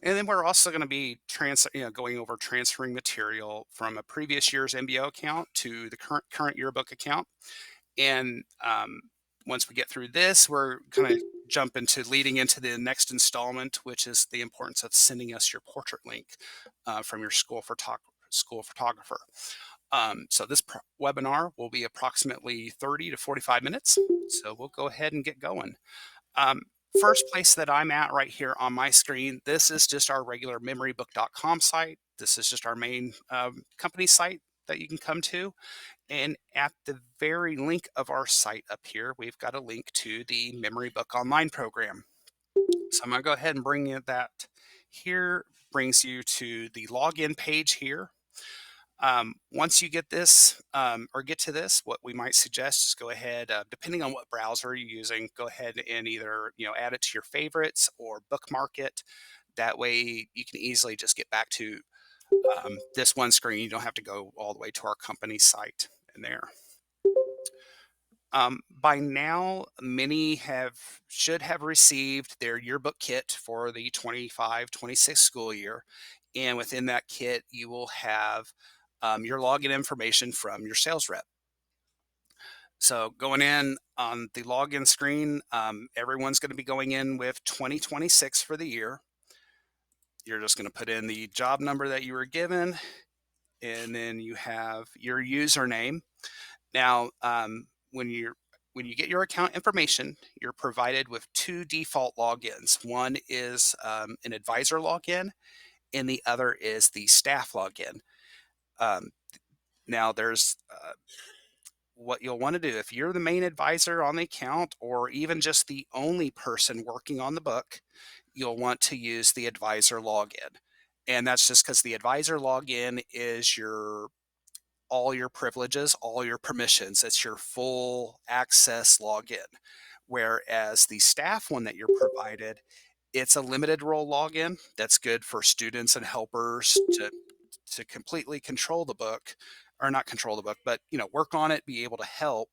And then we're also going to be going over transferring material from a previous year's MBO account to the current yearbook account. And once we get through this, we're going to jump into leading into the next installment, which is the importance of sending us your portrait link from your school photographer. So this webinar will be approximately 30 to 45 minutes. So we'll go ahead and get going. Um, First place that I'm at right here on my screen, this is just our regular memorybook.com site. This is just our main company site that you can come to. And at the very link of our site up here, we've got a link to the Memory Book Online program. So I'm going to go ahead and bring you that here. Brings you to the login page here. Once you get this or get to this, what we might suggest is go ahead, depending on what browser you're using, go ahead and either add it to your favorites or bookmark it. That way you can easily just get back to this one screen. You don't have to go all the way to our company site in there. By now, many should have received their yearbook kit for the 25-26 school year. And within that kit, you will have your login information from your sales rep. So going in on the login screen, everyone's going to be going in with 2026 for the year. You're just going to put in the job number that you were given, and then you have your username. Now, when you get your account information, you're provided with two default logins. One is an advisor login, and the other is the staff login. Um, Now, there's what you'll want to do if you're the main advisor on the account, or even just the only person working on the book, you'll want to use the advisor login. And that's just because the advisor login is your all your privileges, all your permissions. It's your full access login. Whereas the staff one that you're provided, it's a limited role login that's good for students and helpers to completely control the book, or not control the book, but work on it, be able to help.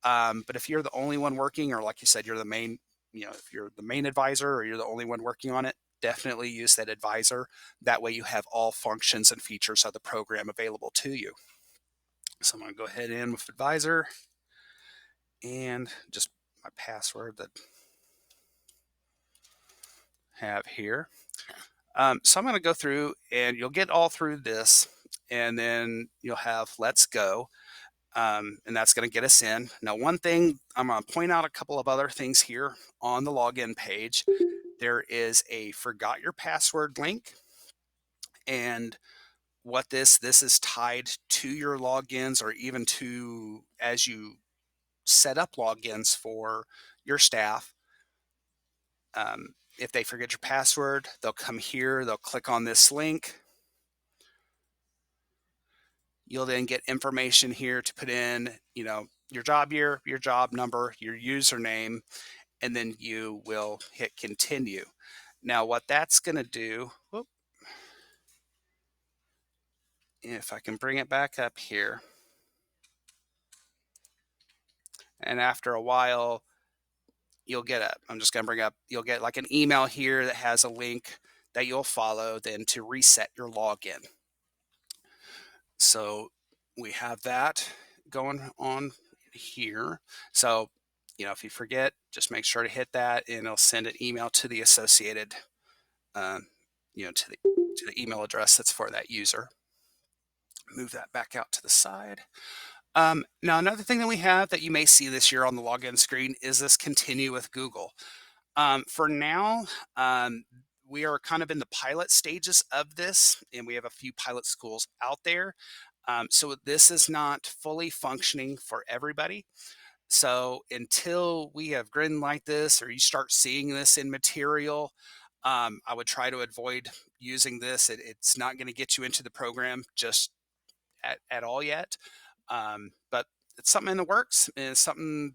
But if you're the only one working, or like you said, you're the main, if you're the main advisor or you're the only one working on it, definitely use that advisor. That way you have all functions and features of the program available to you. So I'm going to go ahead in with advisor and just my password that I have here. So I'm going to go through and you'll get all through this, and then you'll have let's go. And that's going to get us in. Now, one thing, I'm going to point out a couple of other things here on the login page. There is a forgot your password link. And what this is tied to your logins, or even to as you set up logins for your staff. If they forget your password, they'll come here, they'll click on this link. You'll then get information here to put in, your job year, your job number, your username, and then you will hit continue. Now, what that's going to do, if I can bring it back up here, and after a while, I'm just going to bring up, you'll get like an email here that has a link that you'll follow then to reset your login. So we have that going on here. So, if you forget, just make sure to hit that, and it'll send an email to the associated, to the email address that's for that user. Move that back out to the side. Now, another thing that we have that you may see this year on the login screen is this continue with Google. For now, we are kind of in the pilot stages of this, and we have a few pilot schools out there. So this is not fully functioning for everybody. So until we have grid like this, or you start seeing this in material, I would try to avoid using this. It's not going to get you into the program just at all yet. But it's something in the works, and it's something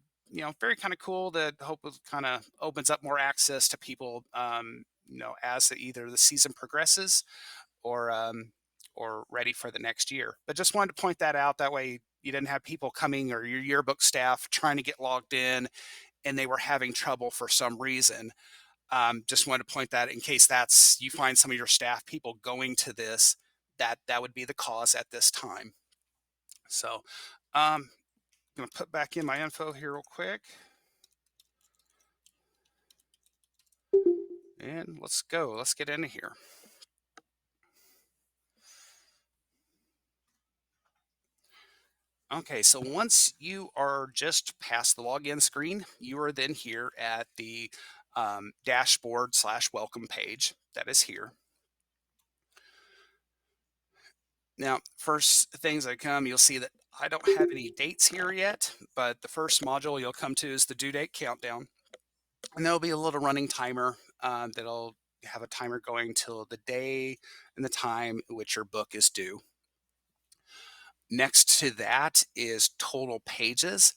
very kind of cool that hope kind of opens up more access to people. As either the season progresses, or ready for the next year. But just wanted to point that out. That way you didn't have people coming, or your yearbook staff trying to get logged in and they were having trouble for some reason. Just wanted to point that in case that's you find some of your staff people going to this, that would be the cause at this time. So, um, gonna put back in my info here real quick, and let's go. Let's get into here. Okay, so once you are just past the login screen, you are then here at the dashboard slash welcome page that is here. Now, first things that come, you'll see that I don't have any dates here yet, but the first module you'll come to is the due date countdown. And there'll be a little running timer that'll have a timer going till the day and the time at which your book is due. Next to that is total pages.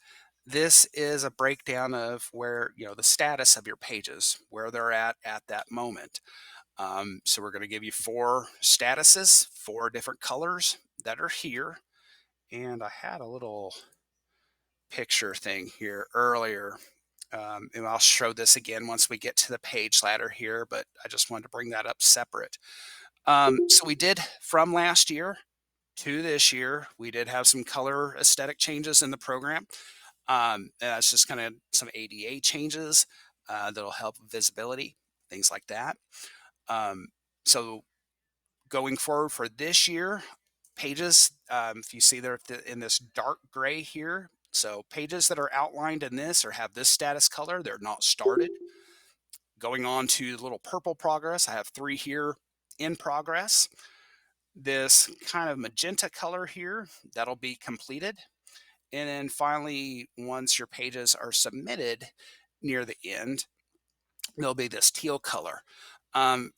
This is a breakdown of where, the status of your pages, where they're at that moment. So we're going to give you four statuses, four different colors that are here. And I had a little picture thing here earlier. And I'll show this again once we get to the page ladder here, but I just wanted to bring that up separate. So we did from last year to this year, we did have some color aesthetic changes in the program. And that's just kind of some ADA changes that'll help visibility, things like that. Um, so going forward for this year, pages, if you see there in this dark gray here, so pages that are outlined in this or have this status color, they're not started. Going on to the little purple progress, I have three here in progress. This kind of magenta color here, that'll be completed. And then finally, once your pages are submitted near the end, there'll be this teal color.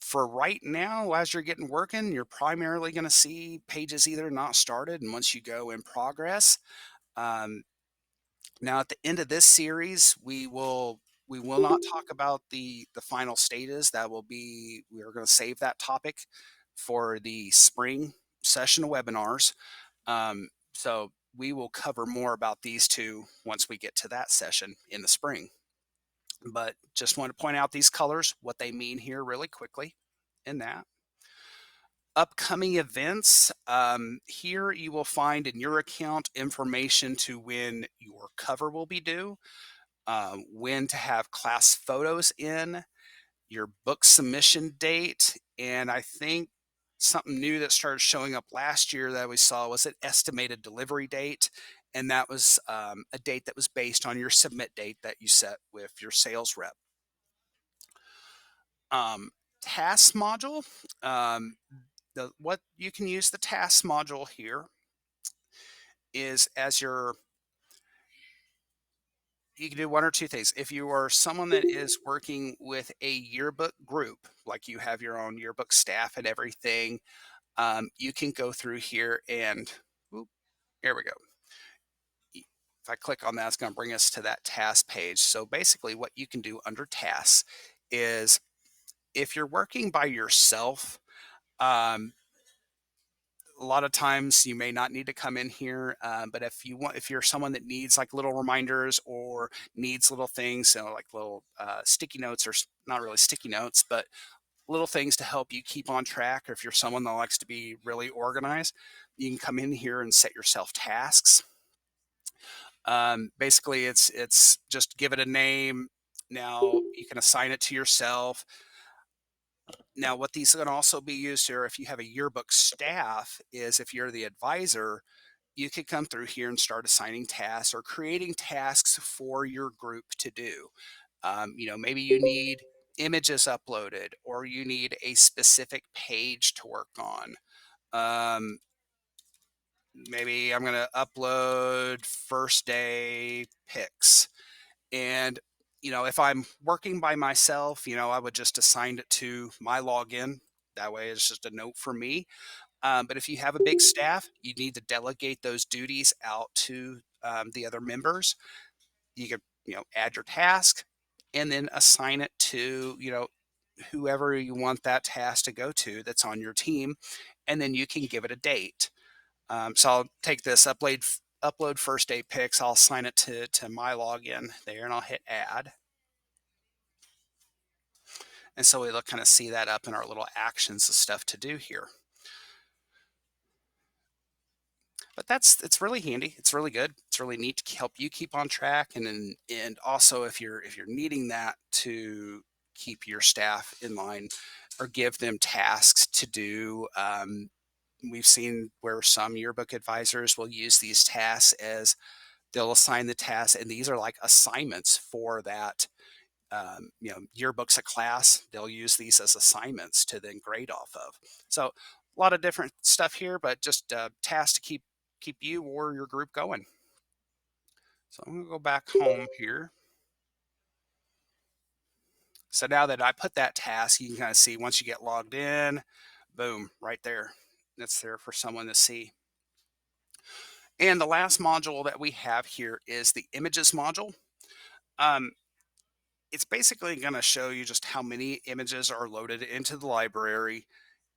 For right now, as you're getting working, you're primarily going to see pages either not started, and once you go in progress. Um, Now, at the end of this series, we will not talk about the final stages. That will be we are going to save that topic for the spring session of webinars. So we will cover more about these two once we get to that session in the spring. But just want to point out these colors, what they mean here really quickly in that. Upcoming events, here you will find in your account information to when your cover will be due, when to have class photos in, your book submission date, and I think something new that started showing up last year that we saw was an estimated delivery date, and that was a date that was based on your submit date that you set with your sales rep. Um, Task module, what you can use the task module here is as your you can do one or two things. If you are someone that is working with a yearbook group, like you have your own yearbook staff and everything, you can go through here and, oop, here we go. If I click on that, it's going to bring us to that task page. So basically, what you can do under tasks is if you're working by yourself, um, a lot of times you may not need to come in here, but if you're someone that needs like little reminders or needs little things, like little sticky notes, or not really sticky notes, but little things to help you keep on track, or if you're someone that likes to be really organized, you can come in here and set yourself tasks. Basically, it's just give it a name. Now you can assign it to yourself. Now, what these can also be used to, or if you have a yearbook staff, is if you're the advisor, you could come through here and start assigning tasks or creating tasks for your group to do. Maybe you need images uploaded or you need a specific page to work on. Um, Maybe I'm going to upload first day pics. And, if I'm working by myself, I would just assign it to my login. That way it's just a note for me. But if you have a big staff, you need to delegate those duties out to the other members. You could, add your task and then assign it to, whoever you want that task to go to that's on your team. And then you can give it a date. So I'll take this upload first day pics. I'll assign it to my login there and I'll hit add. And so we'll kind of see that up in our little actions of stuff to do here. But it's really handy. It's really good. It's really neat to help you keep on track, and also if you're needing that to keep your staff in line or give them tasks to do. We've seen where some yearbook advisors will use these tasks as they'll assign the tasks, and these are like assignments for that. Yearbooks a class, they'll use these as assignments to then grade off of. So a lot of different stuff here, but just tasks to keep you or your group going. So I'm gonna go back home here. So now that I put that task, you can kind of see once you get logged in, boom, right there. That's there for someone to see. And the last module that we have here is the images module. Um, it's basically going to show you just how many images are loaded into the library.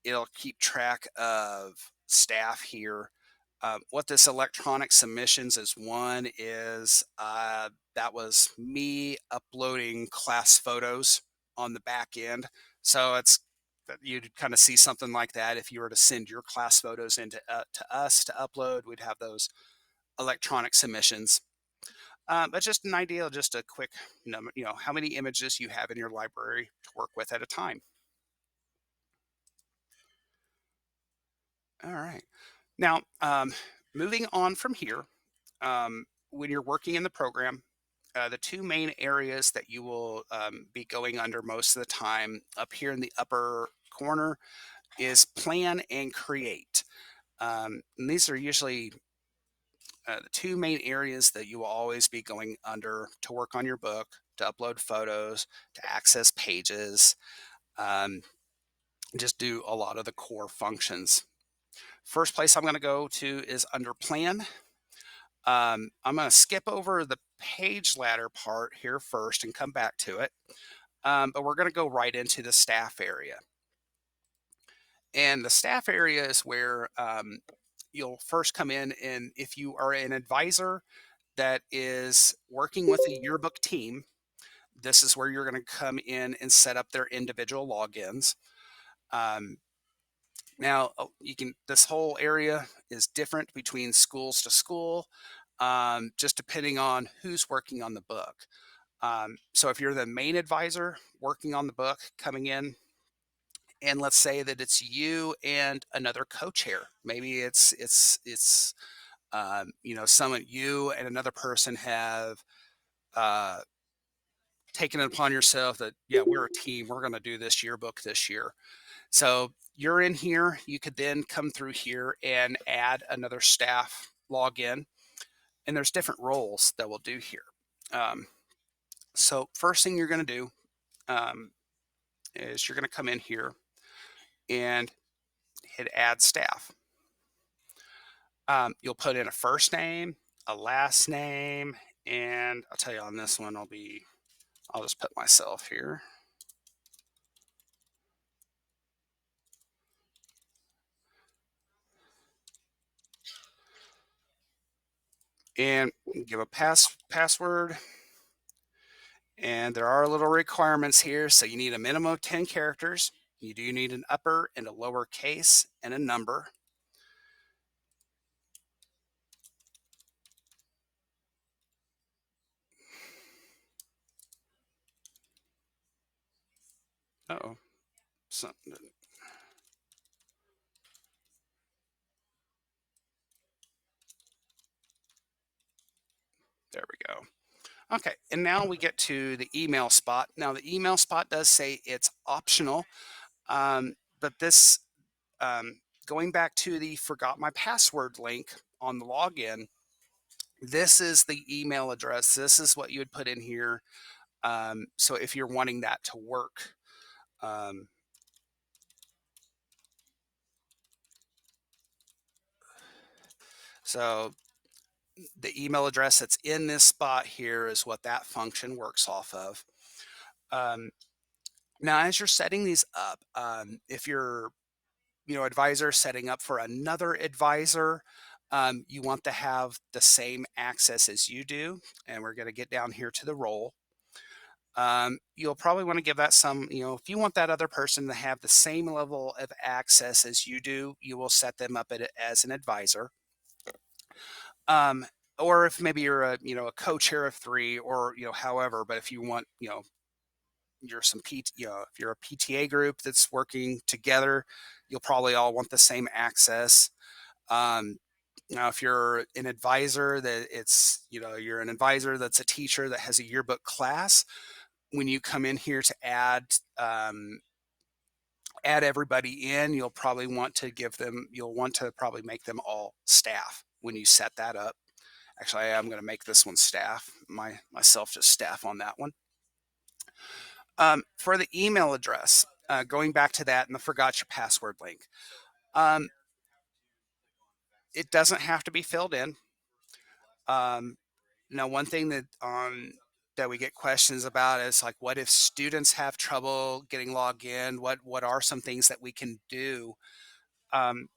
It'll keep track of staff here. What this electronic submissions is, one is that was me uploading class photos on the back end. So it's you'd kind of see something like that if you were to send your class photos into to us to upload. We'd have those electronic submissions. But just an idea, just a quick number, how many images you have in your library to work with at a time. All right. Now, moving on from here, when you're working in the program, the two main areas that you will be going under most of the time up here in the upper corner is plan and create. And these are usually the two main areas that you will always be going under to work on your book, to upload photos, to access pages, um, just do a lot of the core functions. First place I'm going to go to is under plan. I'm going to skip over the page ladder part here first and come back to it. But we're going to go right into the staff area. And the staff area is where you'll first come in. And if you are an advisor that is working with a yearbook team, this is where you're going to come in and set up their individual logins. Um, Now, this whole area is different between schools to school, just depending on who's working on the book. So if you're the main advisor working on the book coming in, and let's say that it's you and another co-chair, maybe someone you and another person have uh, taken it upon yourself that, yeah, we're a team, we're going to do this yearbook this year. So you're in here. You could then come through here and add another staff login. And there's different roles that we'll do here. So first thing you're going to do is you're going to come in here and hit add staff. You'll put in a first name, a last name, and I'll tell you on this one, I'll just put myself here. And give a password. And there are little requirements here. So you need a minimum of 10 characters. You do need an upper and a lower case and a number. Uh-oh. Something. There we go. Okay, and now we get to the email spot. Now the email spot does say it's optional, but this, going back to the forgot my password link on the login, this is the email address. This is what you would put in here. So if you're wanting that to work, um, so the email address that's in this spot here is what that function works off of. Um, Now, as you're setting these up, if you're, advisor setting up for another advisor, you want to have the same access as you do. And we're going to get down here to the role. You'll probably want to give that some, if you want that other person to have the same level of access as you do, you will set them up as an advisor. Um, or if maybe you're a co-chair of three, or however. But if you want, you're some if you're a PTA group that's working together, you'll probably all want the same access. Um, Now, if you're an advisor, you're an advisor that's a teacher that has a yearbook class. When you come in here to add everybody in, you'll want to probably make them all staff when you set that up. Actually, I am going to make this one staff, myself just staff on that one. For the email address, going back to that and the forgot your password link, um, it doesn't have to be filled in. Um, Now, one thing that we get questions about is like, what if students have trouble getting logged in? What are some things that we can do? Um,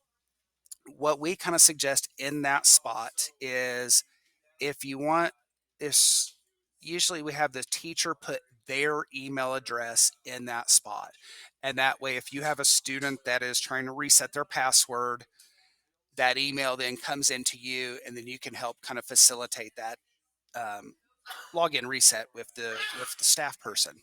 what we kind of suggest in that spot is, if you want, is usually we have the teacher put their email address in that spot, and that way, if you have a student that is trying to reset their password, that email then comes into you, and then you can help kind of facilitate that um, login reset with the staff person.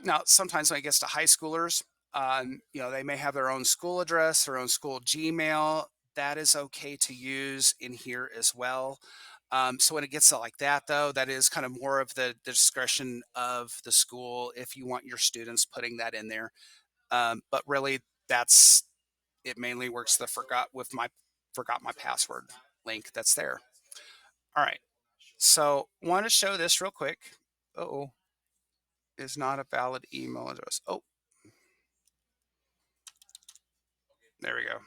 Now, sometimes when it gets to high schoolers, they may have their own school address, their own school Gmail. That is okay to use in here as well. So when it gets to like that, though, that is kind of more of the discretion of the school if you want your students putting that in there. But really, that's it. Mainly works the forgot my password link that's there. All right. So want to show this real quick. Oh, is not a valid email address. Oh, there we go.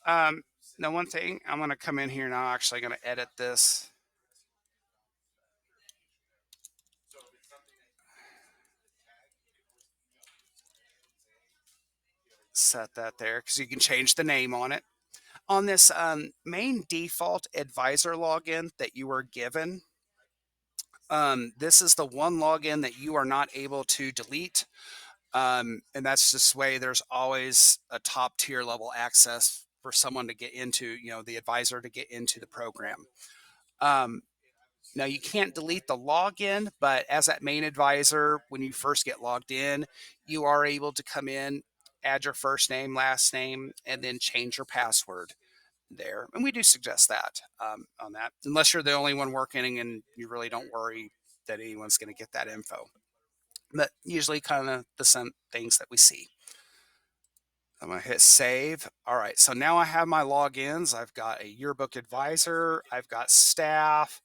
Um, Now one thing, I'm going to come in here now. Actually, going to edit this. Set that there because you can change the name on it. On this main default advisor login that you were given, this is the one login that you are not able to delete. And that's just way there's always a top tier level access for someone to get into, the advisor to get into the program. Um, Now you can't delete the login, but as that main advisor, when you first get logged in, you are able to come in, add your first name, last name, and then change your password there. And we do suggest that on that, unless you're the only one working and you really don't worry that anyone's going to get that info. But usually, kind of the same things that we see. I'm going to hit save. All right, so now I have my logins. I've got a yearbook advisor, I've got staff.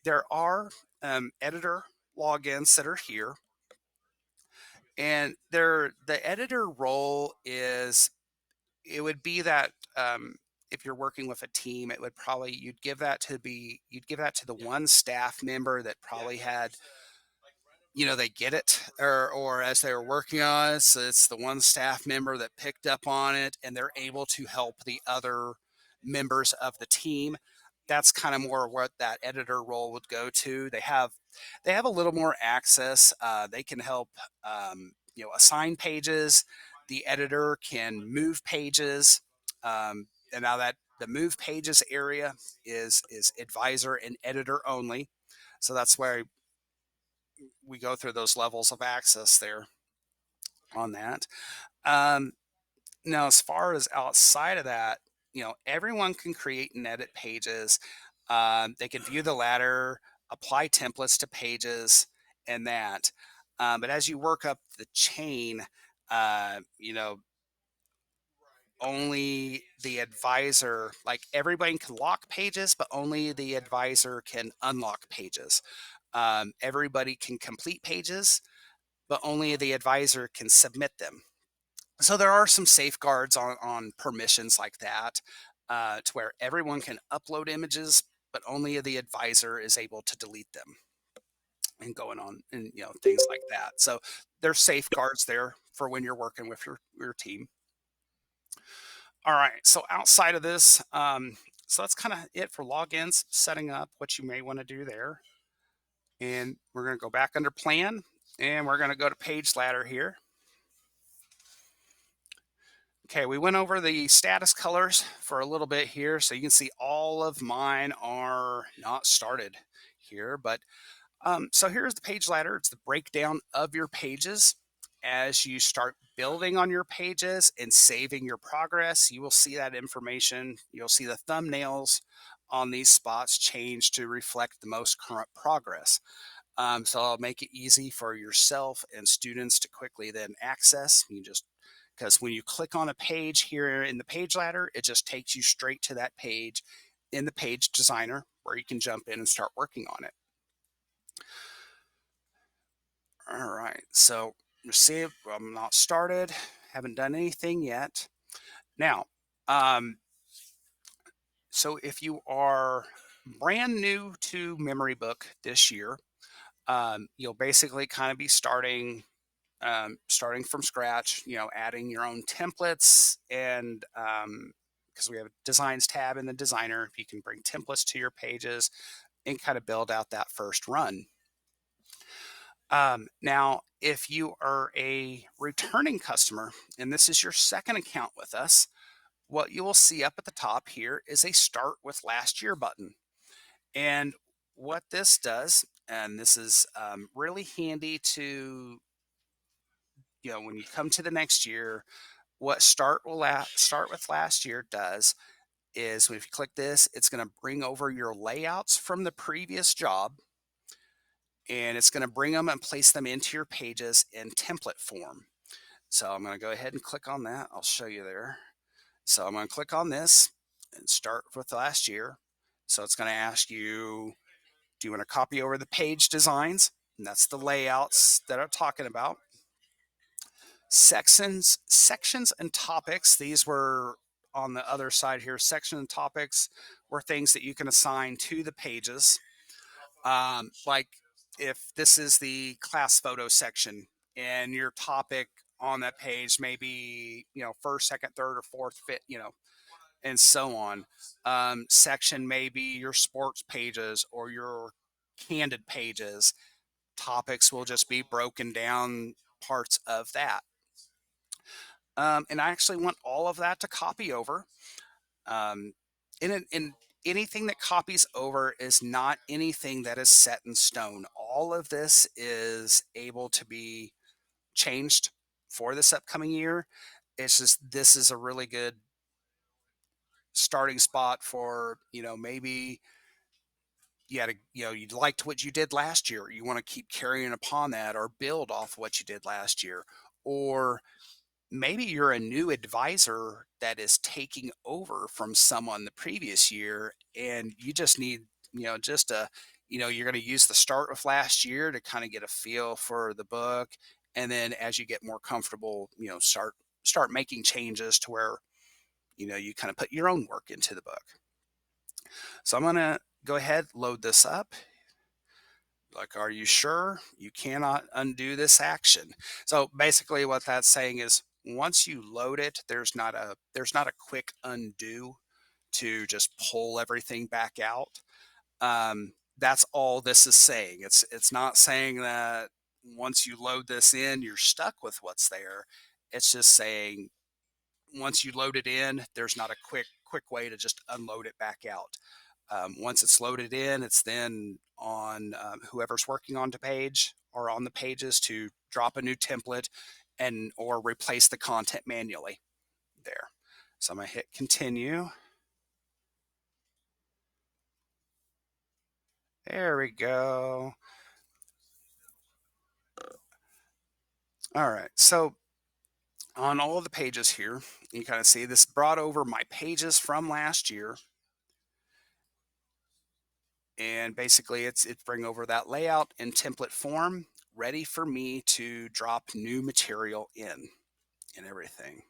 There are editor logins that are here, and the editor role is, it would be that if you're working with a team, it would probably you'd give that to the one staff member that probably had, they get it, or as they were working on it, so it's the one staff member that picked up on it and they're able to help the other members of the team. That's kind of more what that editor role would go to. They have a little more access. They can help assign pages. The editor can move pages. And now that the move pages area is advisor and editor only, so that's where we go through those levels of access there on that. Um, Now, as far as outside of that, everyone can create and edit pages. They can view the ladder, apply templates to pages, and that. But as you work up the chain, uh, you know, only the advisor, like everybody can lock pages, but only the advisor can unlock pages. Everybody can complete pages, but only the advisor can submit them. So there are some safeguards on permissions like that, to where everyone can upload images, but only the advisor is able to delete them and going on, and things like that. So there's safeguards there for when you're working with your team. All right. So outside of this, so that's kind of it for logins, setting up what you may want to do there. And we're going to go back under plan and we're going to go to page ladder here. Okay, we went over the status colors for a little bit here. So you can see all of mine are not started here, but so here's the page ladder. It's the breakdown of your pages. As you start building on your pages and saving your progress, you will see that information. You'll see the thumbnails on these spots change to reflect the most current progress. So I'll make it easy for yourself and students to quickly then access. You just because when you click on a page here in the page ladder, it just takes you straight to that page in the page designer where you can jump in and start working on it. All right, so you see, I'm not started, haven't done anything yet. Now, um, so if you are brand new to Memory Book this year, you'll basically kind of be starting from scratch. Adding your own templates and because we have a designs tab in the designer, you can bring templates to your pages and kind of build out that first run. Now, if you are a returning customer and this is your second account with us, what you will see up at the top here is a start with last year button. And what this does, and this is really handy to, when you come to the next year, what start with last year does is if you click this, it's going to bring over your layouts from the previous job and it's going to bring them and place them into your pages in template form. So I'm going to go ahead and click on that. I'll show you there. So I'm going to click on this and start with last year. So it's going to ask you, do you want to copy over the page designs? And that's the layouts that I'm talking about. Sections and topics. These were on the other side here. Section and topics were things that you can assign to the pages. Like if this is the class photo section and your topic on that page may be, first, second, third, or fourth, fifth, and so on. Section may be your sports pages or your candid pages. Topics will just be broken down parts of that. And I actually want all of that to copy over. Um, in anything that copies over is not anything that is set in stone. All of this is able to be changed for this upcoming year. It's just this is a really good starting spot for maybe you liked what you did last year. You want to keep carrying upon that or build off what you did last year, or maybe you're a new advisor that is taking over from someone the previous year and you just need, just a, you're going to use the start of last year to kind of get a feel for the book. And then as you get more comfortable, start making changes to where, you kind of put your own work into the book. So I'm going to go ahead, load this up. Like, are you sure? You cannot undo this action. So basically what that's saying is once you load it, there's not a quick undo to just pull everything back out. That's all this is saying. It's not saying that once you load this in, you're stuck with what's there. It's just saying once you load it in, there's not a quick way to just unload it back out. Once it's loaded in, it's then on whoever's working on the page or on the pages to drop a new template and or replace the content manually there. So I'm gonna hit continue. There we go. All right, so on all of the pages here, you kind of see this brought over my pages from last year. And basically it's bring over that layout in template form, ready for me to drop new material in and everything.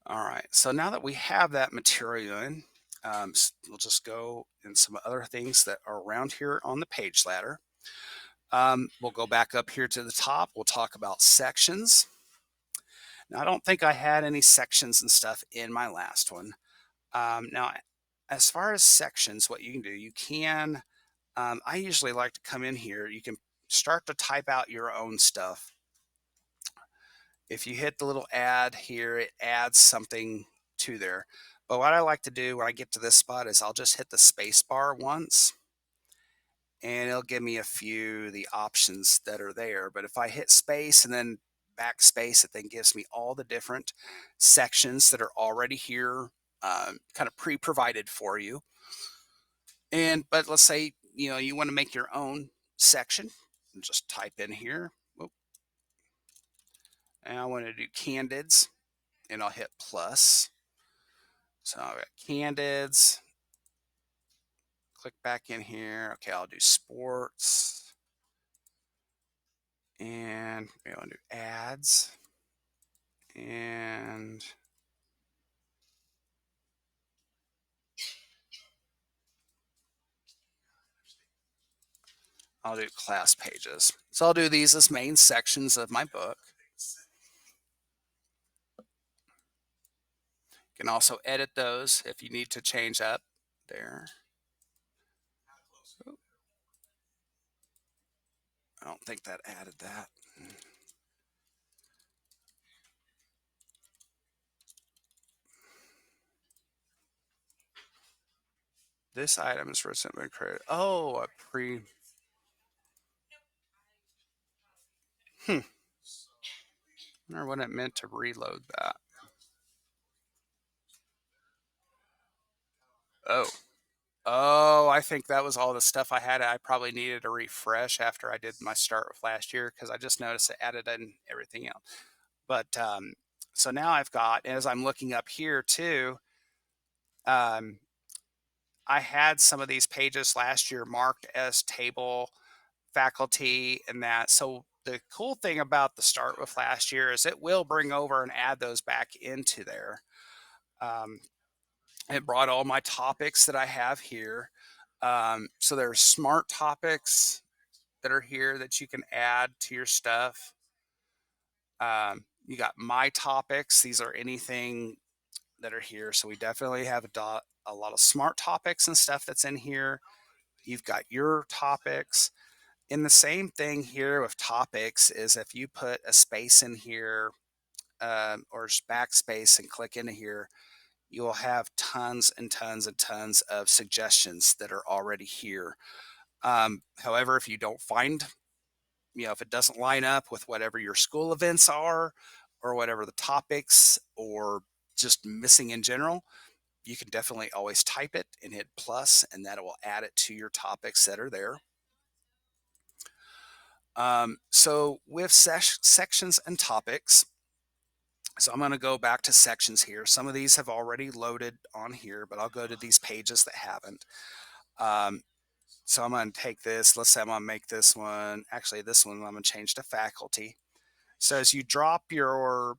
All right, so now that we have that material in, we'll just go in some other things that are around here on the page ladder. We'll go back up here to the top. We'll talk about sections. Now, I don't think I had any sections and stuff in my last one. Now, as far as sections, what you can do, I usually like to come in here. You can start to type out your own stuff. If you hit the little add here, it adds something to there. But what I like to do when I get to this spot is I'll just hit the space bar once and it'll give me a few the options that are there. But if I hit space and then backspace, it then gives me all the different sections that are already here, kind of pre-provided for you. But let's say you want to make your own section, just type in here. Whoop, and I want to do candids, and I'll hit plus. So I've got candids. Click back in here. Okay, I'll do sports, and maybe I'll do ads, and I'll do class pages. So I'll do these as main sections of my book. You can also edit those if you need to change up there. I don't think that added that. This item is recently created. Oh, a pre. I wonder what it meant to reload that. Oh. Oh, I think that was all the stuff I had. I probably needed a refresh after I did my start with last year because I just noticed it added in everything else. But so now I've got, as I'm looking up here too, um, I had some of these pages last year marked as table faculty and that. So the cool thing about the start with last year is it will bring over and add those back into there. Um, it brought all my topics that I have here. So there's smart topics that are here that you can add to your stuff. You got my topics. These are anything that are here. So we definitely have a lot of smart topics and stuff that's in here. You've got your topics. And the same thing here with topics is if you put a space in here or just backspace and click into here, you will have tons and tons and tons of suggestions that are already here. However, if you don't find, if it doesn't line up with whatever your school events are or whatever the topics or just missing in general, you can definitely always type it and hit plus, and that will add it to your topics that are there. So with sections and topics, so I'm going to go back to sections here. Some of these have already loaded on here, but I'll go to these pages that haven't. So I'm going to take this. Let's say I'm going to make this one. Actually, this one I'm going to change to faculty. So as you drop your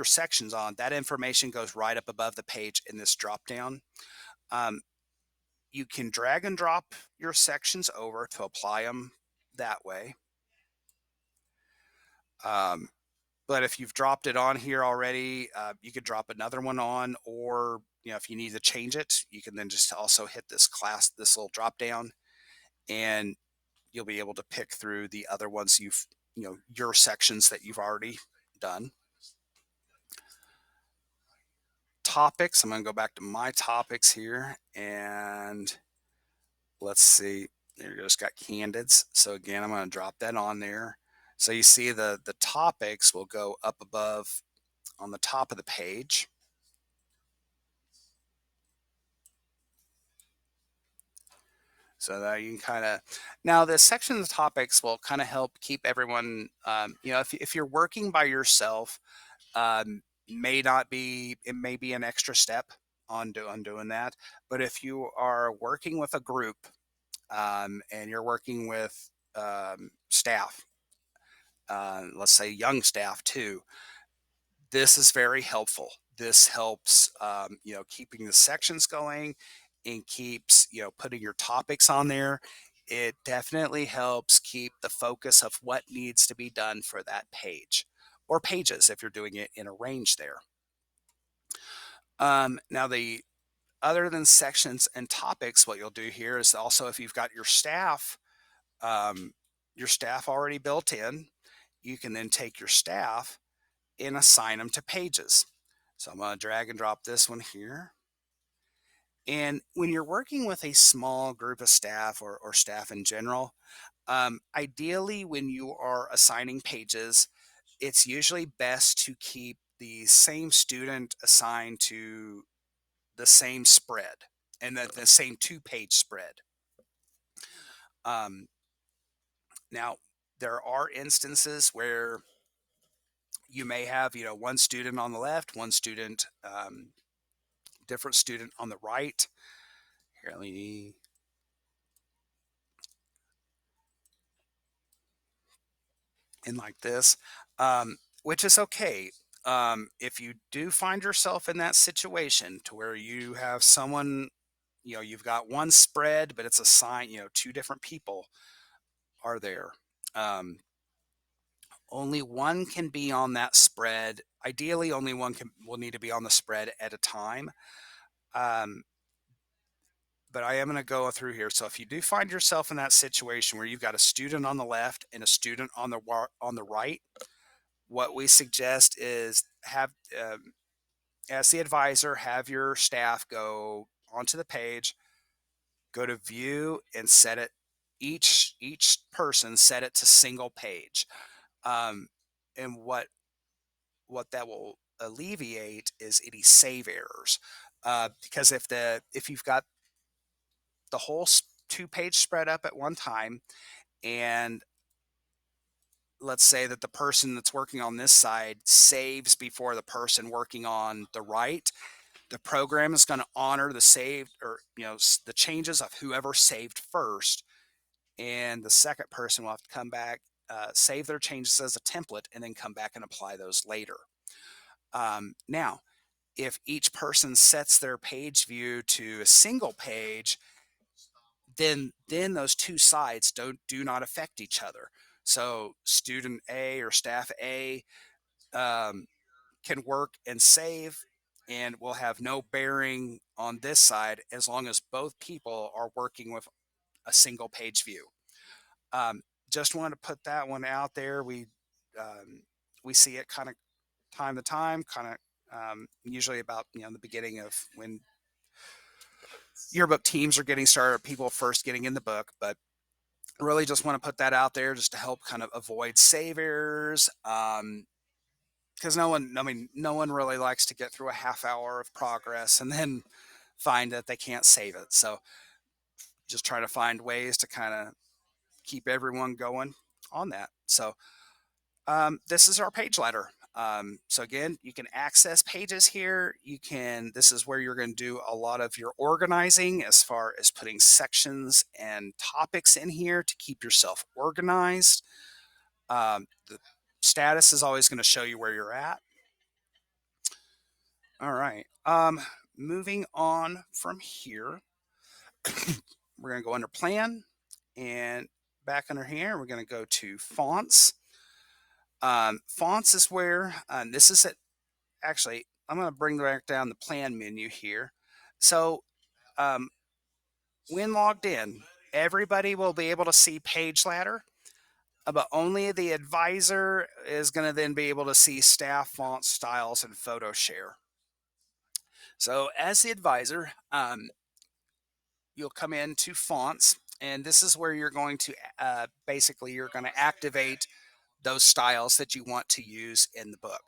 sections on, that information goes right up above the page in this drop down. You can drag and drop your sections over to apply them that way. But if you've dropped it on here already, you could drop another one on, or if you need to change it, you can then just also hit this little drop down, and you'll be able to pick through the other ones your sections that you've already done. Topics. I'm going to go back to my topics here, and let's see. There you just got candidates. So again, I'm going to drop that on there. So you see the topics will go up above on the top of the page. So that you can kind of, now the section of the topics will kind of help keep everyone, if you're working by yourself, may not be, it may be an extra step on doing that. But if you are working with a group and you're working with staff, let's say young staff too, this is very helpful. This helps, keeping the sections going and keeps, putting your topics on there. It definitely helps keep the focus of what needs to be done for that page. or pages if you're doing it in a range there. Now, the other than sections and topics, what you'll do here is also if you've got um, your staff already built in, you can then take your staff and assign them to pages. So I'm going to drag and drop this one here. And when you're working with a small group of staff or staff in general, ideally when you are assigning pages, it's usually best to keep the same student assigned to the same spread and the same two-page spread. Um, Now, there are instances where you may have, one student on the left, one student, different student on the right. Here, let me, in like this, which is okay. If you do find yourself in that situation to where you have someone, you've got one spread, but it's assigned, two different people are there. Um, Only one can be on that spread. Ideally, only one will need to be on the spread at a time. Um, but I am going to go through here. So if you do find yourself in that situation where you've got a student on the left and a student on the right, what we suggest is have, as the advisor, have your staff go onto the page, go to view, and set it. Each person set it to single page. Um, and what that will alleviate is any save errors. Because if you've got the whole two-page spread up at one time, and let's say that the person that's working on this side saves before the person working on the right, the program is going to honor the saved, or the changes of whoever saved first, and the second person will have to come back, save their changes as a template, and then come back and apply those later. Now, if each person sets their page view to a single page, then those two sides do not affect each other. So student A or staff A um, can work and save, and will have no bearing on this side as long as both people are working with a single page view. Um, just wanted to put that one out there. We see it kind of time to time, kind of usually about the beginning of when yearbook teams are getting started, people first getting in the book, but really just want to put that out there just to help kind of avoid save errors. Because no one really likes to get through a half hour of progress and then find that they can't save it. So just try to find ways to kind of keep everyone going on that. So this is our page ladder. So again, you can access pages here. This is where you're going to do a lot of your organizing as far as putting sections and topics in here to keep yourself organized. The status is always going to show you where you're at. All right. Moving on from here, we're going to go under plan, and back under here, we're going to go to fonts. Fonts is where, this is it. Actually, I'm going to bring back down the plan menu here. So um, when logged in, everybody will be able to see page ladder, but only the advisor is going to then be able to see staff font styles and photo share. So as the advisor, you'll come into fonts, and this is where you're going to basically you're going to activate those styles that you want to use in the book.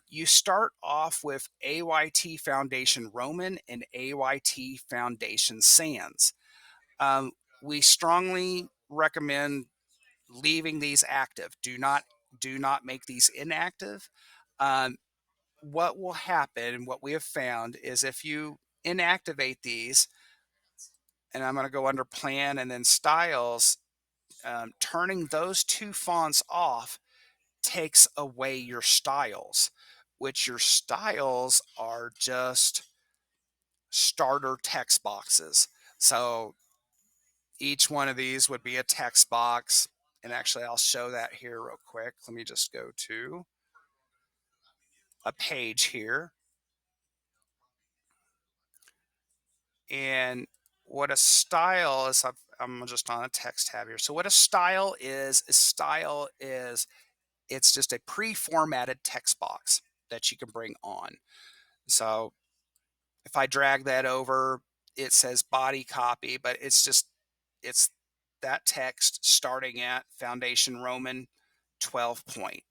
You start off with AYT Foundation Roman and AYT Foundation Sans. We strongly recommend leaving these active. Do not make these inactive. Um, what will happen, and what we have found, is if you inactivate these, and I'm going to go under plan and then styles, turning those two fonts off takes away your styles, which your styles are just starter text boxes. So each one of these would be a text box. And actually, I'll show that here real quick. Let me just go to a page here. And what a style is, I'm just on a text tab here. So what a style is it's just a pre-formatted text box that you can bring on. So if I drag that over, it says body copy, but it's that text starting at Foundation Roman 12 point.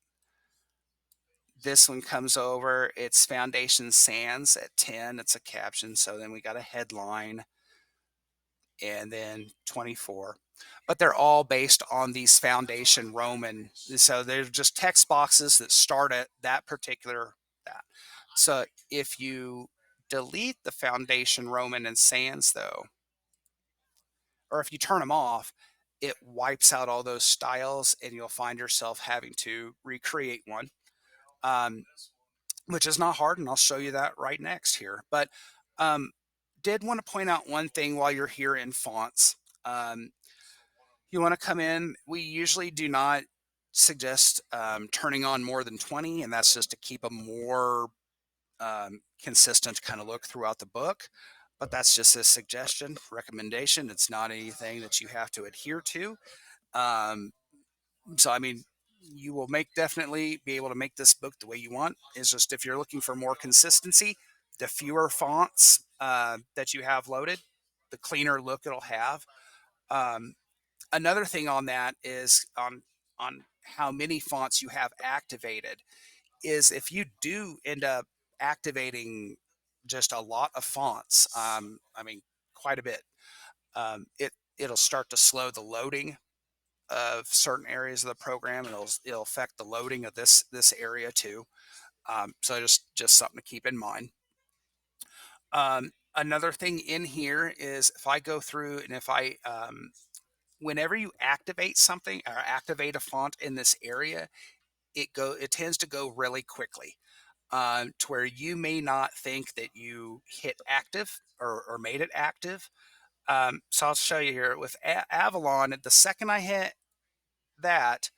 This one comes over, it's Foundation Sans at 10. It's a caption. So then we got a headline and then 24. But they're all based on these Foundation Roman. So they're just text boxes that start at that particular that. So if you delete the Foundation Roman and Sans though, or if you turn them off, it wipes out all those styles and you'll find yourself having to recreate one. Um, which is not hard, and I'll show you that right next here. But um, did want to point out one thing while you're here in fonts. Um, you want to come in. We usually do not suggest turning on more than 20, and that's just to keep a more consistent kind of look throughout the book. But that's just a suggestion, recommendation. It's not anything that you have to adhere to. Um, so, I mean, you will make definitely be able to make this book the way you want. Is just if you're looking for more consistency, the fewer fonts that you have loaded, the cleaner look it'll have. Um, Another thing on that is on how many fonts you have activated is if you do end up activating just a lot of fonts, I mean quite a bit, it'll start to slow the loading of certain areas of the program, and it'll affect the loading of this area too. So just something to keep in mind. Another thing in here is if I go through and if I whenever you activate something or activate a font in this area, it tends to go really quickly, to where you may not think that you hit active or made it active. So I'll show you here with Avalon. The second I hit that,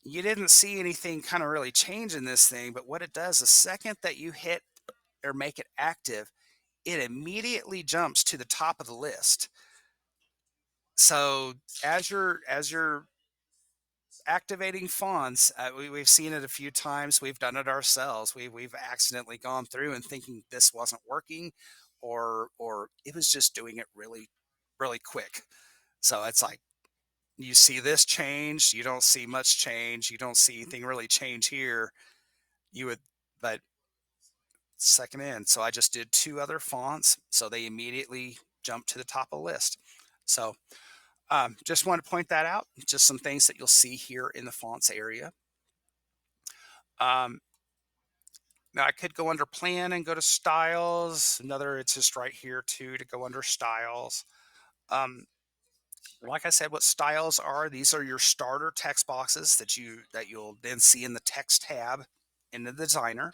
you didn't see anything kind of really change in this thing, but what it does, the second that you hit or make it active, it immediately jumps to the top of the list. So as you're activating fonts, we've seen it a few times. We've done it ourselves. We've accidentally gone through and thinking this wasn't working, or it was just doing it really quick. So it's like you see this change, you don't see much change, you don't see anything really change here. You would, but second in. So I just did two other fonts, so they immediately jumped to the top of the list. So just want to point that out. Just some things that you'll see here in the fonts area. Um, Now I could go under plan and go to styles. Another, it's just right here too to go under styles. Um, like I said, what styles are, these are your starter text boxes that you'll then see in the text tab in the designer.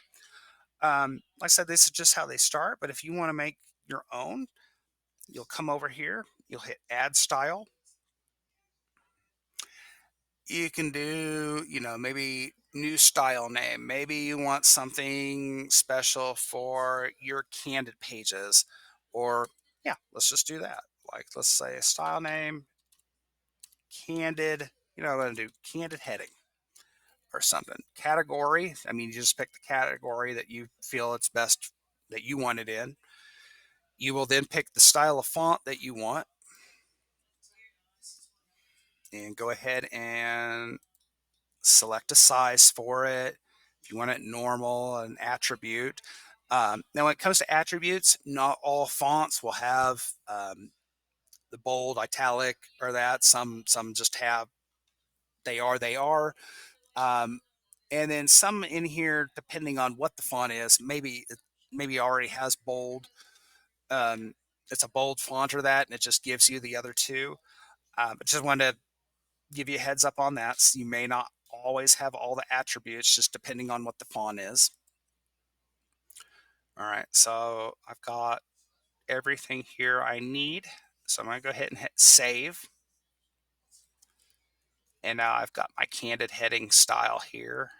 Like I said, this is just how they start, but if you want to make your own, you'll come over here, you'll hit add style. You can do, maybe new style name. Maybe you want something special for your candid pages, or yeah, let's just do that. Like, let's say a style name, candid, I'm going to do candid heading or something. Category, I mean, you just pick the category that you feel it's best that you want it in. You will then pick the style of font that you want and go ahead and select a size for it. If you want it normal, an attribute. Now, when it comes to attributes, not all fonts will have the bold, italic, or that. Some just have they are. Um, and then some in here, depending on what the font is, maybe already has bold. Um, it's a bold font or that, and it just gives you the other two. But just wanted to give you a heads up on that. So you may not always have all the attributes, just depending on what the font is. All right, so I've got everything here I need. So I'm going to go ahead and hit save. And now I've got my candid heading style here.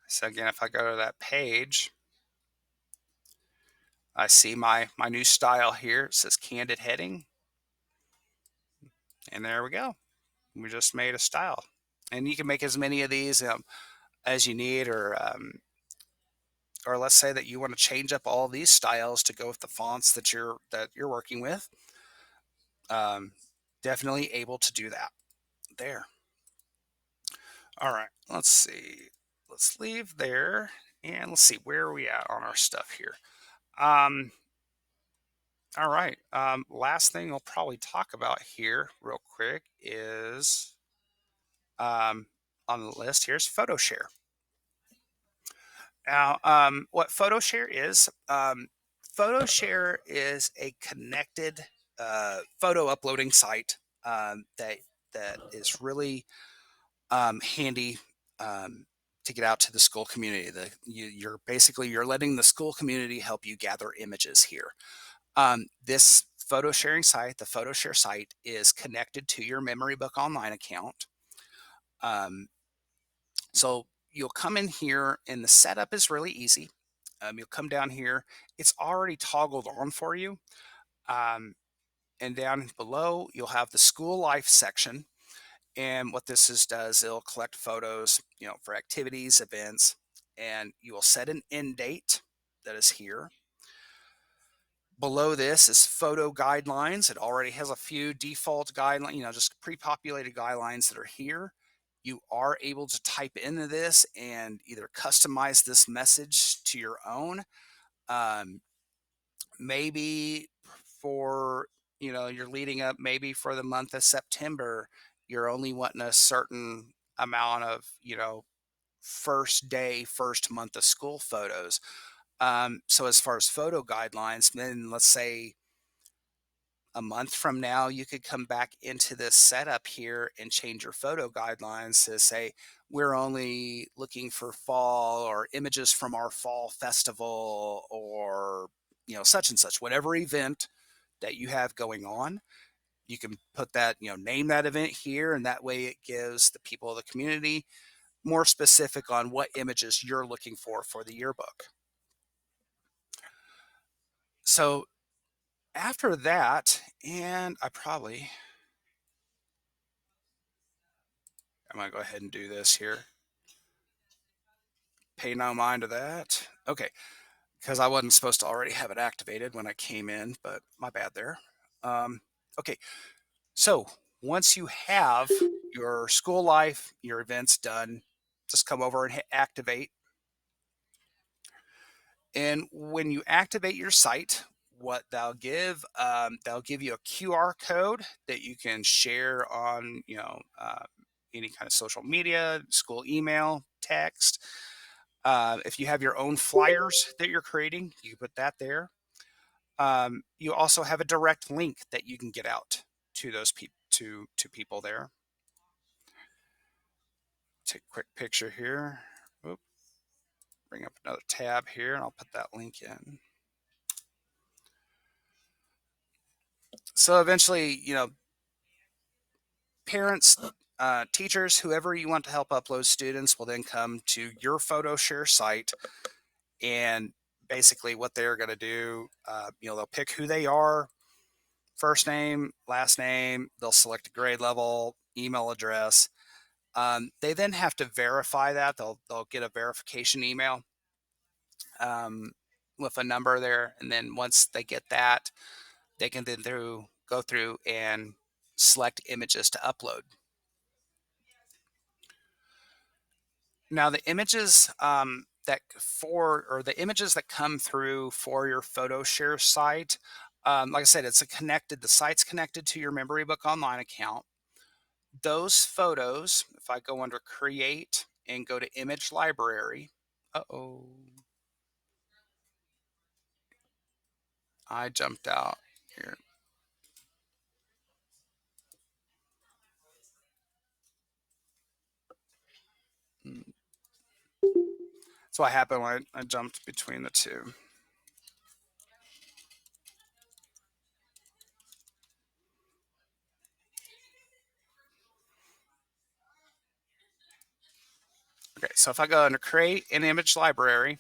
So again, if I go to that page, I see my new style here. It says candid heading, and there we go. We just made a style, and you can make as many of these as you need, or let's say that you want to change up all these styles to go with the fonts that you're working with. Um, Definitely able to do that there. All right, let's see. Let's leave there, and let's see where are we at on our stuff here. Um, all right. Last thing I'll probably talk about here real quick is um, on the list. Here's photo share. Now, what photo share is a connected photo uploading site that is really handy to get out to the school community. You're letting the school community help you gather images here. This photo sharing site, the photo share site, is connected to your Memory Book Online account. So you'll come in here, and the setup is really easy. You'll come down here; it's already toggled on for you. Um, and down below, you'll have the school life section. And what does, it'll collect photos, for activities, events, and you will set an end date that is here. Below this is photo guidelines. It already has a few default guidelines, just pre-populated guidelines that are here. You are able to type into this and either customize this message to your own. Um, Maybe for, you're leading up, maybe for the month of September, you're only wanting a certain amount of, first day, first month of school photos. So as far as photo guidelines, then let's say a month from now, you could come back into this setup here and change your photo guidelines to say, we're only looking for fall or images from our fall festival or, such and such, whatever event that you have going on. You can put that, name that event here, and that way it gives the people of the community more specific on what images you're looking for the yearbook. So after that, and I'm going to go ahead and do this here. Pay no mind to that. Okay, because I wasn't supposed to already have it activated when I came in, but my bad there. Okay, so once you have your school life, your events done, just come over and hit activate. And when you activate your site, what they'll give you a QR code that you can share on, any kind of social media, school email, text. If you have your own flyers that you're creating, you can put that there. You also have a direct link that you can get out to those people to people there. Take a quick picture here. Oop, bring up another tab here, and I'll put that link in. So eventually, parents, teachers, whoever you want to help upload students will then come to your photo share site, and basically what they're going to do, they'll pick who they are, first name, last name, they'll select a grade level, email address. They then have to verify that. They'll get a verification email um, with a number there, and then once they get that, they can then go through and select images to upload. Now, the images the images that come through for your photo share site, like I said, the site's connected to your Memory Book Online account. Those photos, if I go under Create and go to Image Library, I jumped out here. Hmm. That's what happened when I jumped between the two. Okay, so if I go under create an image library,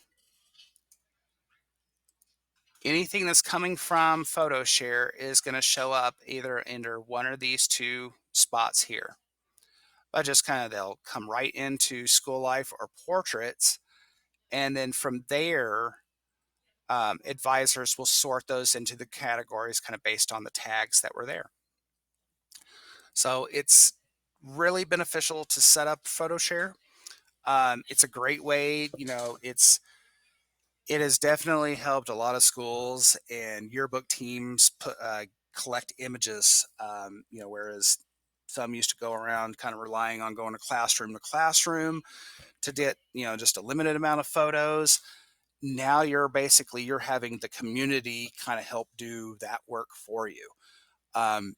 anything that's coming from photo share is going to show up either under one of these two spots here. But just kind of they'll come right into school life or portraits, and then from there, advisors will sort those into the categories kind of based on the tags that were there. So it's really beneficial to set up photo share. It's a great way, it has definitely helped a lot of schools and yearbook teams collect images. Whereas some used to go around kind of relying on going to classroom to get just a limited amount of photos. Now you're having the community kind of help do that work for you.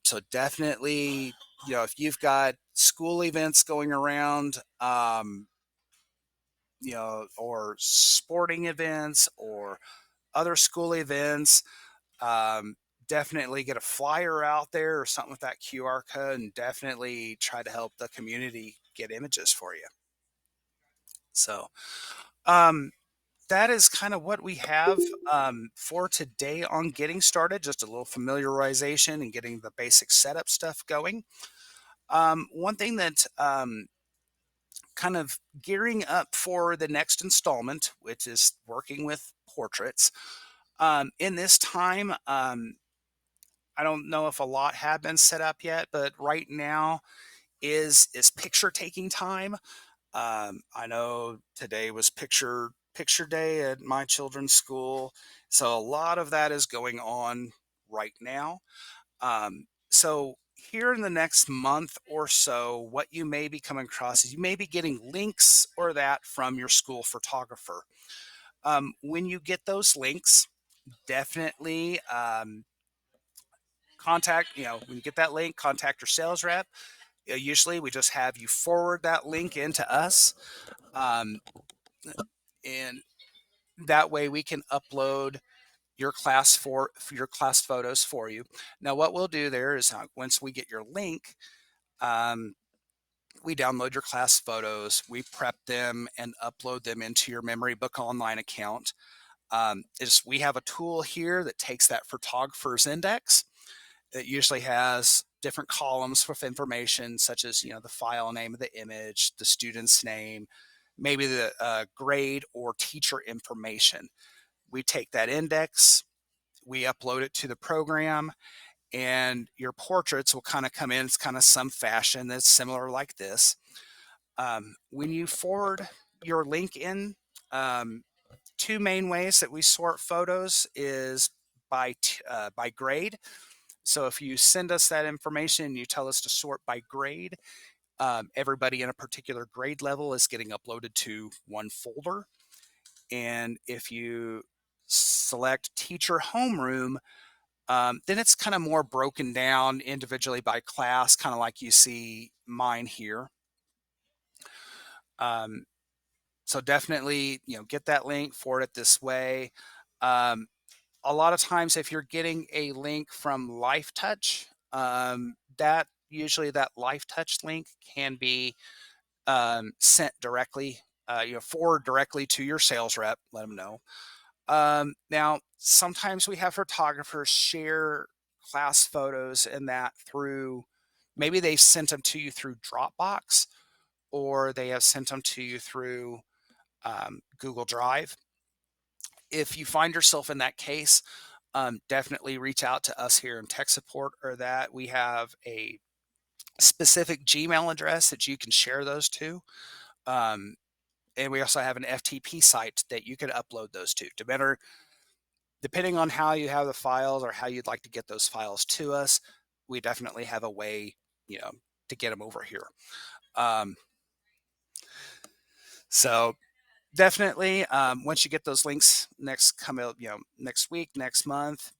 So definitely, if you've got school events going around, or sporting events or other school events, um, definitely get a flyer out there or something with that QR code and definitely try to help the community get images for you. So, um, that is kind of what we have for today on getting started, just a little familiarization and getting the basic setup stuff going. One thing that kind of gearing up for the next installment, which is working with portraits. In this time, I don't know if a lot have been set up yet, but right now is picture taking time. I know today was picture day at my children's school, so a lot of that is going on right now. So here in the next month or so, what you may be coming across is you may be getting links or that from your school photographer. When you get those links, definitely when you get that link, contact your sales rep. Usually we just have you forward that link into us. Um, and that way we can upload your class photos for you. Now, what we'll do there is once we get your link, um, we download your class photos, we prep them and upload them into your Memory Book Online account. Is we have a tool here that takes that photographer's index. It usually has different columns with information such as the file name of the image, the student's name, maybe the grade or teacher information. We take that index, we upload it to the program, and your portraits will kind of come in. It's kind of some fashion that's similar like this. When you forward your link in, um, two main ways that we sort photos is by grade. So if you send us that information and you tell us to sort by grade, everybody in a particular grade level is getting uploaded to one folder. And if you select teacher homeroom, then it's kind of more broken down individually by class, kind of like you see mine here. Um, so definitely, get that link, forward it this way. Um, a lot of times, if you're getting a link from LifeTouch, that LifeTouch link can be sent directly, forward directly to your sales rep. Let them know. Now, sometimes we have photographers share class photos and that through maybe they've sent them to you through Dropbox or they have sent them to you through Google Drive. If you find yourself in that case, definitely reach out to us here in tech support or that we have a specific Gmail address that you can share those to. Um, and we also have an FTP site that you can upload those to better depending on how you have the files or how you'd like to get those files to us. We definitely have a way, you know, to get them over here. Um, so definitely, once you get those links next week, next month,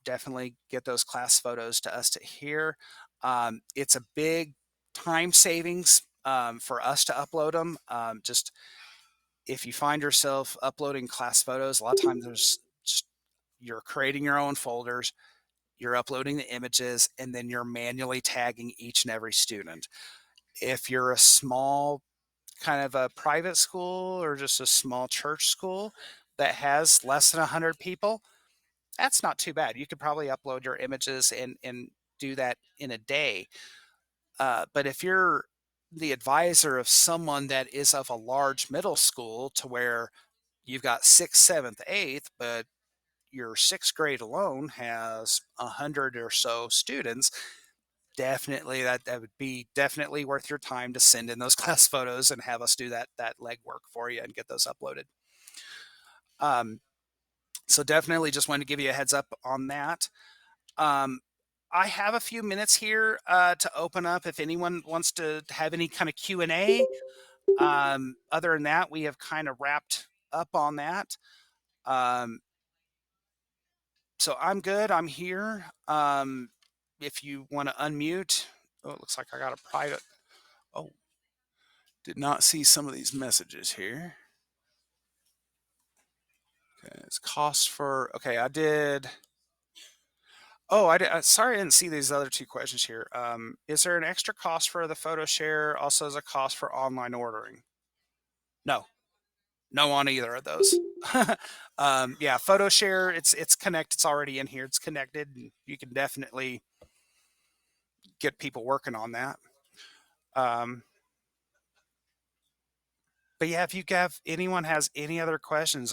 definitely get those class photos to us to here. It's a big time savings for us to upload them. Just if you find yourself uploading class photos, a lot of times you're creating your own folders, you're uploading the images, and then you're manually tagging each and every student. If you're a small kind of a private school or just a small church school that has less than 100 people, that's not too bad. You could probably upload your images and do that in a day. But if you're the advisor of someone that is of a large middle school to where you've got sixth, seventh, eighth, but your sixth grade alone has 100 or so students, definitely that would be definitely worth your time to send in those class photos and have us do that legwork for you and get those uploaded. Um, so definitely just wanted to give you a heads up on that. Um, I have a few minutes here to open up if anyone wants to have any kind of Q&A. Other than that, we have kind of wrapped up on that. Um, so I'm good. I'm here. If you want to unmute, oh, it looks like I got a private. Oh, did not see some of these messages here. Okay, it's cost for. Okay, I did. Oh, sorry, I didn't see these other two questions here. Is there an extra cost for the photo share? Also, as a cost for online ordering? No, no on either of those. Yeah, photo share. It's connected. It's already in here. It's connected. And you can definitely get people working on that. Um, but yeah, if you have anyone has any other questions,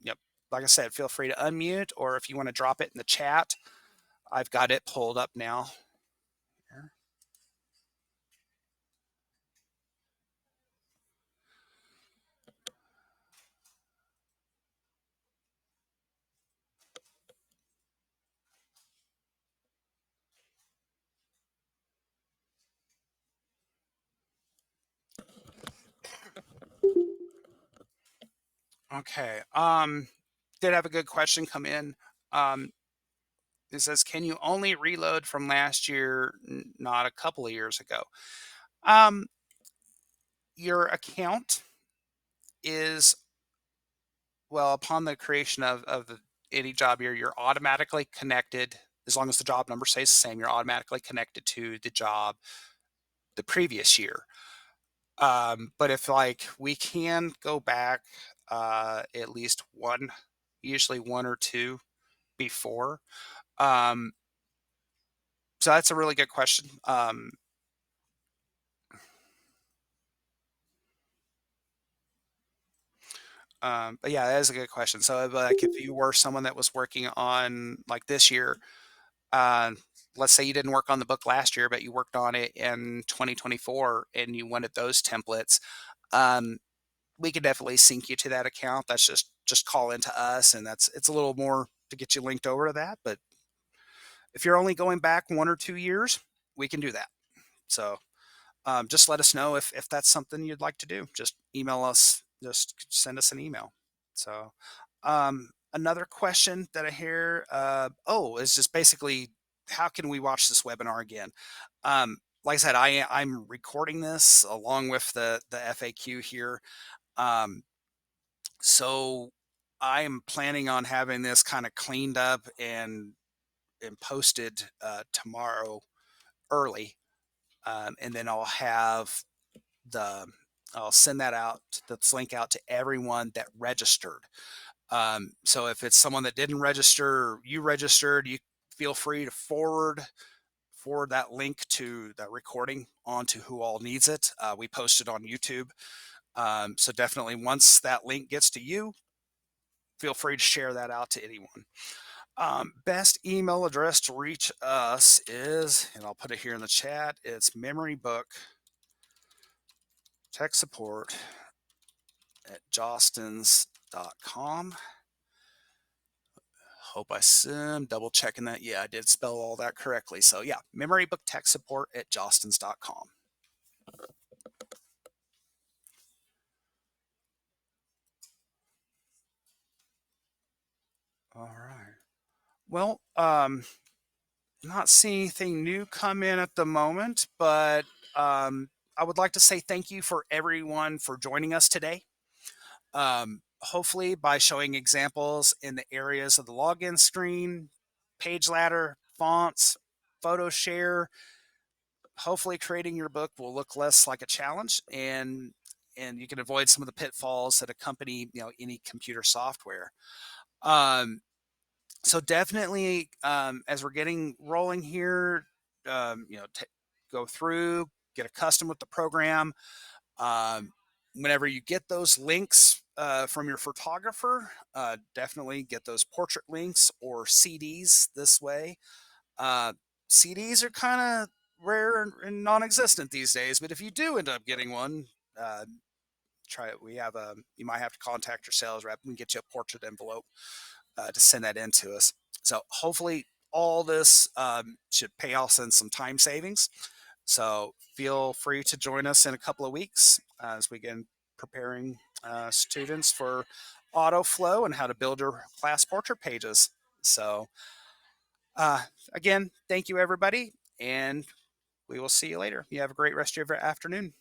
yep, like I said, feel free to unmute, or if you want to drop it in the chat, I've got it pulled up now. Okay. Did have a good question come in. Um, it says, can you only reload from last year, not a couple of years ago? Um, your account is, well, upon the creation of any job year, you're automatically connected. As long as the job number stays the same, you're automatically connected to the job the previous year. But if like we can go back at least one, usually one or two before. Um, so that's a really good question. But yeah, that is a good question. So like if you were someone that was working on like this year, uh, let's say you didn't work on the book last year, but you worked on it in 2024 and you wanted those templates, um, we could definitely sync you to that account. That's just call into us, and it's a little more to get you linked over to that. But if you're only going back 1 or 2 years, we can do that. So just let us know if that's something you'd like to do. Just email us. Just send us an email. So another question that I hear, is just basically how can we watch this webinar again? Like I said, I'm recording this along with the FAQ here. So I am planning on having this kind of cleaned up and posted tomorrow early, and then the I'll send that out, this link out to everyone that registered. So if it's someone that didn't register, you registered, you feel free to forward that link to that recording onto who all needs it. We post it on YouTube. So definitely once that link gets to you, feel free to share that out to anyone. Best email address to reach us is, and I'll put it here in the chat, it's memorybook tech support at jostens.com. Hope I'm double checking that. Yeah, I did spell all that correctly. So yeah, memorybook tech support at jostens.com. All right. Well, not seeing anything new come in at the moment, but I would like to say thank you for everyone for joining us today. Hopefully by showing examples in the areas of the login screen, page ladder, fonts, photo share, hopefully creating your book will look less like a challenge and and you can avoid some of the pitfalls that accompany, any computer software. Um, so definitely, as we're getting rolling here, go through, get accustomed with the program. Um, Whenever you get those links from your photographer, definitely get those portrait links or CDs this way. Uh, CDs are kind of rare and non-existent these days, but if you do end up getting one, uh, try it. You might have to contact your sales rep and get you a portrait envelope to send that in to us. So hopefully all this should pay off in some time savings. So feel free to join us in a couple of weeks as we begin preparing students for auto flow and how to build your class portrait pages. So uh, again, thank you everybody, and we will see you later. You have a great rest of your afternoon.